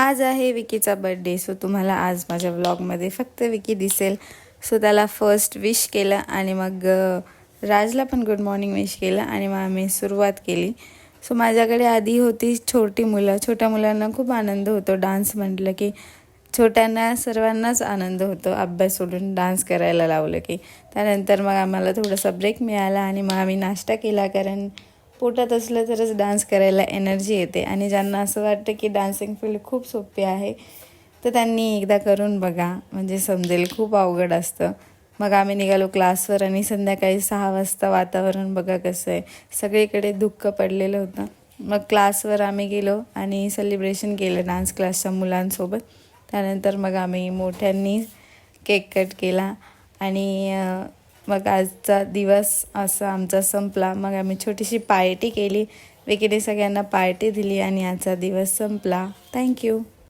आज आहे विकीचा birthday. So तुम्हाला आज माझ्या व्लॉगमध्ये फक्त विकी दिसेल. सो त्याला फर्स्ट विश केलं आणि मग राजला पण गुड मॉर्निंग विश केलं आणि मग आम्ही सुरुवात केली. सो माझ्याकडे आधी होती छोटी मुलं. छोट्या मुलांना खूप आनंद होतो डान्स म्हटलं की. छोट्यांना सर्वांनाच आनंद होतो अभ्यास सोडून डान्स करायला लावलं की. त्यानंतर मग आम्हाला थोडासा ब्रेक मिळाला आणि मग आम्ही नाश्ता केला, कारण पोटात असलं तरच डान्स करायला एनर्जी येते. आणि ज्यांना असं वाटतं की डान्सिंग फील्ड खूप सोपी आहे तर त्यांनी एकदा करून बघा, म्हणजे समजेल. खूप अवघड असतं. मग आम्ही निघालो क्लासवर आणि संध्याकाळी 6 वाजता वातावरण बघा कसं आहे, सगळीकडे धुक्क पडलेलं होतं. मग क्लासवर आम्ही गेलो आणि सेलिब्रेशन केलं डान्स क्लासच्या मुलांसोबत. त्यानंतर मग आम्ही मोठ्यांनी केक कट केला आणि मग आजचा दिवस असा आमचा संपला. मग आम्ही छोटीशी पार्टी केली. विकीने सगळ्यांना पार्टी दिली आणि आजचा दिवस संपला. थँक्यू.